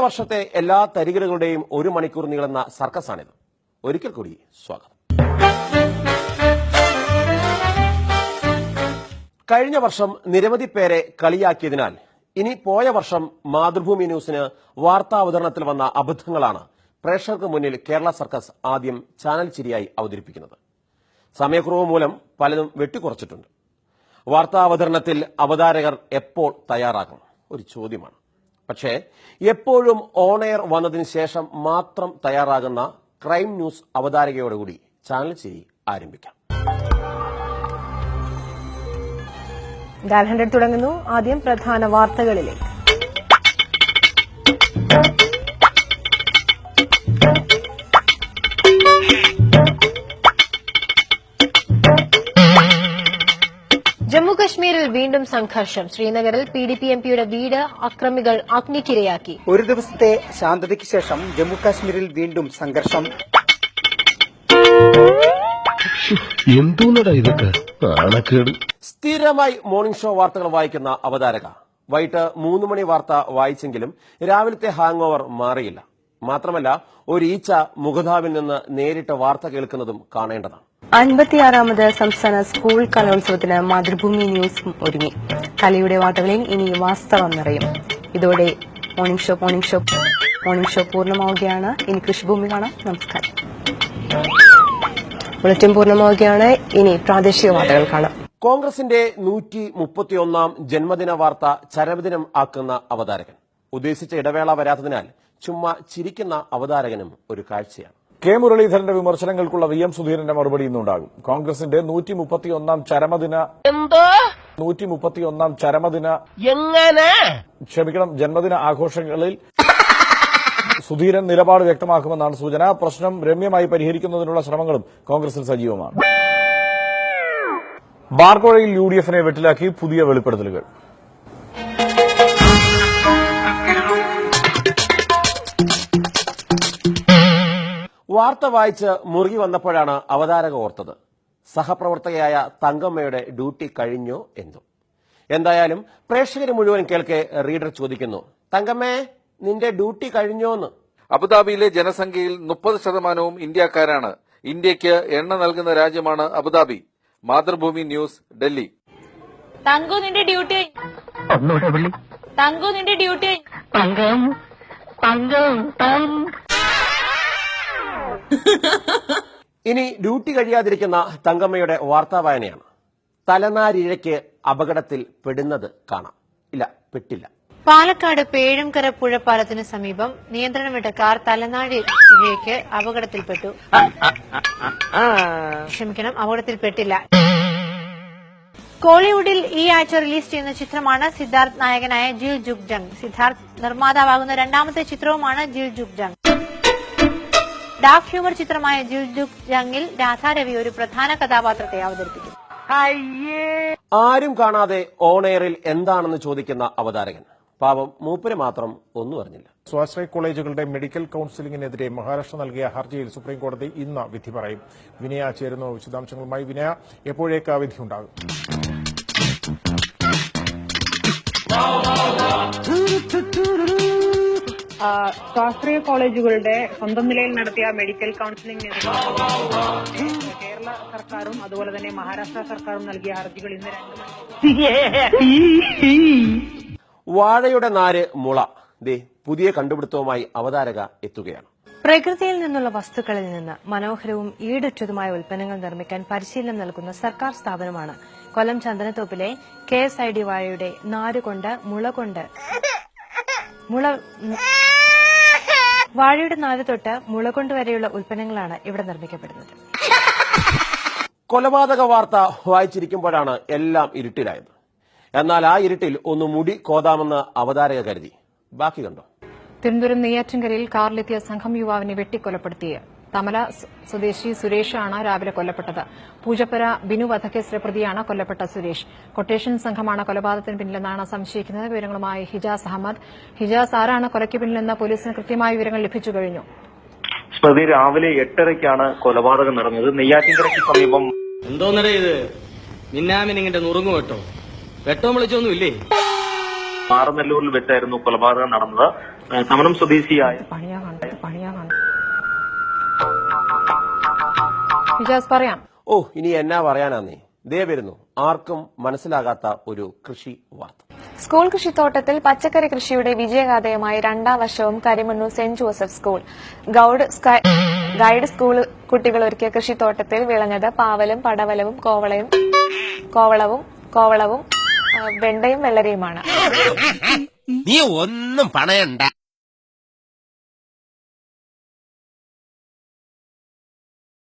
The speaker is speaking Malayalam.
വർഷത്തെ എല്ലാ തരികിടകളുടെയും 1 മണിക്കൂർ നീളുന്ന സർക്കസാണിത്. ഒരിക്കൽ കൂടി സ്വാഗതം. കഴിഞ്ഞ വർഷം നിരവധി പേരെ കളിയാക്കിയതിനാൽ ഇനി പോയ വർഷം മാതൃഭൂമി ന്യൂസിന് വാർത്താവതരണത്തിൽ വന്ന അബദ്ധങ്ങളാണ് പ്രേക്ഷകർക്ക് മുന്നിൽ കേരള സർക്കസ് ആദ്യം ചാനൽ ചിരിയായി അവതരിപ്പിക്കുന്നത്. സമയക്കുറവ് മൂലം പലതും വെട്ടിക്കുറച്ചിട്ടുണ്ട്. വാർത്താവതരണത്തിൽ അവതാരകർ എപ്പോൾ തയ്യാറാകണം ഒരു ചോദ്യമാണ്. പക്ഷേ എപ്പോഴും ഓൺ എയർ വന്നതിന് ശേഷം മാത്രം തയ്യാറാകുന്ന ക്രൈം ന്യൂസ് അവതാരകയോടുകൂടി ചാനൽ ചിരി ആരംഭിക്കാം. ഡയൽ 100 തുടങ്ങുന്നു. ആദ്യം പ്രധാന വാർത്തകളിലേക്ക്. ജമ്മുകശ്മീരിൽ വീണ്ടും സംഘർഷം. ശ്രീനഗറിൽ PDP MPയുടെ വീട് അക്രമികൾ അഗ്നിക്കിരയാക്കി. ഒരു ദിവസത്തെ ശാന്തതയ്ക്ക് ശേഷം ജമ്മുകാശ്മീരിൽ വീണ്ടും സംഘർഷം. സ്ഥിരമായി മോർണിംഗ് ഷോ വാർത്തകൾ വായിക്കുന്ന അവതാരക വൈകിട്ട് 3 മണി വാർത്ത വായിച്ചെങ്കിലും രാവിലത്തെ ഹാങ് ഓവർ മാറിയില്ല. മാത്രമല്ല ഒരു ഈച്ച മുഖതാവിൽ നിന്ന് നേരിട്ട് വാർത്ത കേൾക്കുന്നതും കാണേണ്ടതാണ്. 56ാമത് സംസ്ഥാന സ്കൂൾ കലോത്സവത്തിന് മാതൃഭൂമി ന്യൂസ് ഒരുങ്ങി. കലയുടെ വാർത്തകളിൽ ഇനി വാസ്തവം നിറയും. ഇതോടെ മോർണിംഗ് ഷോ പൂർണ്ണമാവുകയാണ്. ഇനി കൃഷിഭൂമി കാണാം. നമസ്കാരം. ബുള്ളറ്റിൻ പൂർണ്ണമാവുകയാണ്. ഇനി പ്രാദേശിക വാർത്തകൾ കാണാം. കോൺഗ്രസിന്റെ 131ാം ജന്മദിന വാർത്ത ചരമദിനം ആക്കുന്ന അവതാരകൻ. ഉദ്ദേശിച്ച ഇടവേള വരാത്തതിനാൽ ചുമ്മാ ചിരിക്കുന്ന അവതാരകനും ഒരു കാഴ്ചയാണ്. കെ മുരളീധരന്റെ വിമർശനങ്ങൾക്കുള്ള VM സുധീരന്റെ മറുപടി ഇന്നുണ്ടാകും. കോൺഗ്രസിന്റെ 131ാം ജന്മദിന ആഘോഷങ്ങളിൽ സുധീരൻ നിലപാട് വ്യക്തമാക്കുമെന്നാണ് സൂചന. പ്രശ്നം രമ്യമായി പരിഹരിക്കുന്നതിനുള്ള ശ്രമങ്ങളും കോൺഗ്രസിൽ സജീവമാണ്. ബാർക്കോഴയിൽ UDFനെ വെട്ടിലാക്കി പുതിയ വെളിപ്പെടുത്തലുകൾ. വാർത്ത വായിച്ച് മുറുകി വന്നപ്പോഴാണ് അവതാരക ഓർത്തത് സഹപ്രവർത്തകയായ തങ്കമ്മയുടെ ഡ്യൂട്ടി കഴിഞ്ഞോ എന്നും. എന്തായാലും പ്രേക്ഷകർ മുഴുവൻ കേൾക്കെ റീഡർ ചോദിക്കുന്നു, തങ്കമ്മേ നിന്റെ ഡ്യൂട്ടി കഴിഞ്ഞോന്ന്. അബുദാബിയിലെ ജനസംഖ്യയിൽ 30% ഇന്ത്യക്കാരാണ്. ഇന്ത്യക്ക് എണ്ണ നൽകുന്ന രാജ്യമാണ് അബുദാബി. മാതൃഭൂമി ന്യൂസ്, ഡൽഹി. തങ്കു നിന്റെ ഡ്യൂട്ടി. ഇനി ഡ്യൂട്ടി കഴിയാതിരിക്കുന്ന തങ്കമ്മയുടെ വാർത്താ വായനയാണ്. തലനാരിഴയ്ക്ക് അപകടത്തിൽ പെടുന്നത് കാണാം. ഇല്ല, പെട്ടില്ല. പാലക്കാട് പേഴുംകര പുഴപ്പാലത്തിന് സമീപം നിയന്ത്രണം വിട്ട കാർ തലനാരിഴയ്ക്ക് അപകടത്തിൽപ്പെട്ടു. അപകടത്തിൽപ്പെട്ടില്ല. കോളിവുഡിൽ ഈ ആഴ്ച റിലീസ് ചെയ്യുന്ന ചിത്രമാണ് സിദ്ധാർത്ഥ് നായകനായ ജിൽ ജുഗ് ജംഗ്. സിദ്ധാർത്ഥ് നിർമ്മാതാവാകുന്ന 2ാമത്തെ ചിത്രവുമാണ് ജിൽ ജുഗ് ജംഗ്. ഡാർക്ക് ഹ്യൂമർ ചിത്രമായ ജിൽ ജുഗ് ജംഗിൽ രാധാരവി ഒരു പ്രധാന കഥാപാത്രത്തെ അവതരിപ്പിക്കും. ആരും കാണാതെ ഓൺ എയറിൽ എന്താണെന്ന് ചോദിക്കുന്ന അവതാരകൻ. പാവം മൂപ്പര് മാത്രം ഒന്നും അറിഞ്ഞില്ല. സ്വാശ്രയ കോളേജുകളുടെ മെഡിക്കൽ കൌൺസിലിംഗിനെതിരെ മഹാരാഷ്ട്ര നൽകിയ ഹർജിയിൽ സുപ്രീംകോടതി ഇന്ന് വിധി പറയും. വിനയ ചേരുന്നു വിശദാംശങ്ങളുമായി. വിനയ, എപ്പോഴേക്ക് വിധി ഉണ്ടാകും? സ്വാശ്രയ കോളേജുകളുടെ സ്വന്തം നിലയിൽ നടത്തിയ മെഡിക്കൽ കൌൺസിലിംഗിനെതിരെ കേരള സർക്കാരും അതുപോലെ തന്നെ മഹാരാഷ്ട്ര സർക്കാരും നൽകിയ ഹർജികൾ ഇന്ന് 2 വാഴയുടെ നാര് മുള. പുതിയ കണ്ടുപിടുത്തവുമായി അവതാരക എത്തുകയാണ്. പ്രകൃതിയിൽ നിന്നുള്ള വസ്തുക്കളിൽ നിന്ന് മനോഹരവും ഈടുറ്റതുമായ ഉൽപ്പന്നങ്ങൾ നിർമ്മിക്കാൻ പരിശീലനം നൽകുന്ന സർക്കാർ സ്ഥാപനമാണ് കൊല്ലം ചന്ദനത്തോപ്പിലെ KSID വാഴയുടെ നാരുകൊണ്ട് വാഴയുടെ നാര് തൊട്ട് മുള കൊണ്ട് വരെയുള്ള ഉൽപ്പന്നങ്ങളാണ് ഇവിടെ നിർമ്മിക്കപ്പെടുന്നത്. കൊലപാതക വാർത്ത വായിച്ചിരിക്കുമ്പോഴാണ് എല്ലാം ഇരുട്ടിലായത്. എന്നാൽ ആ ഇരുട്ടിൽ ഒന്ന് മുടി കോതാമെന്ന് അവതാരക കരുതി. ബാക്കി കണ്ടോ? തിരുവനന്തപുരം നെയ്യാറ്റിൻകരയിൽ കാറിലെത്തിയ സംഘം യുവാവിനെ വെട്ടിക്കൊലപ്പെടുത്തിയ തമല സ്വദേശി സുരേഷാണ് രാവിലെ കൊല്ലപ്പെട്ടത്. പൂജപ്പുര ബിനു വധക്കേസിലെ പ്രതിയാണ് കൊല്ലപ്പെട്ട സുരേഷ്. കൊട്ടേഷൻ സംഘമാണ് കൊലപാതകത്തിന് പിന്നിലെന്നാണ് സംശയിക്കുന്നത്. വിവരങ്ങളുമായി ഹിജാസ് അഹമ്മദ്. ഹിജാസ്, ആരാണ് കൊലയ്ക്ക് പിന്നിലെന്ന് പോലീസിന് കൃത്യമായ വിവരങ്ങൾ ലഭിച്ചു കഴിഞ്ഞു? സ്മൃതി, രാവിലെ 8:30ക്കാണ് കൊലപാതകം നടന്നത്. നെയ്യാറ്റിൻകരയ്ക്ക് സമീപം. എന്തോന്നടേ ഇത്? മിന്നാമിനിങ്ങിന്റെ നുറുങ്ങു വെട്ടോ വിളിച്ചൊന്നുമില്ലേ? മാറനല്ലൂരിൽ വെച്ചായിരുന്നു കൊലപാതകം നടന്നത്. തമണം സ്വദേശിയായ ഇജാസ് പറയാം. ഓ, ഇനി എന്നാ പറയാനാന്നേ. ദേ വരുന്നു ആർക്കും മനസ്സിലാകാത്ത ഒരു കൃഷി വാർത്ത. സ്കൂൾ കൃഷിത്തോട്ടത്തിൽ പച്ചക്കറി കൃഷിയുടെ വിജയഗാഥയുമായി രണ്ടാം വർഷവും Karimannoor saint Joseph school guide school കുട്ടികൾ ഒരുക്കിയ കൃഷിത്തോട്ടത്തിൽ വിളഞ്ഞത് പാവലും പടവലവും കോവളവും വെണ്ടയും വെള്ളരിയുമാണ്. നീ ഒന്നും പണയണ്ട.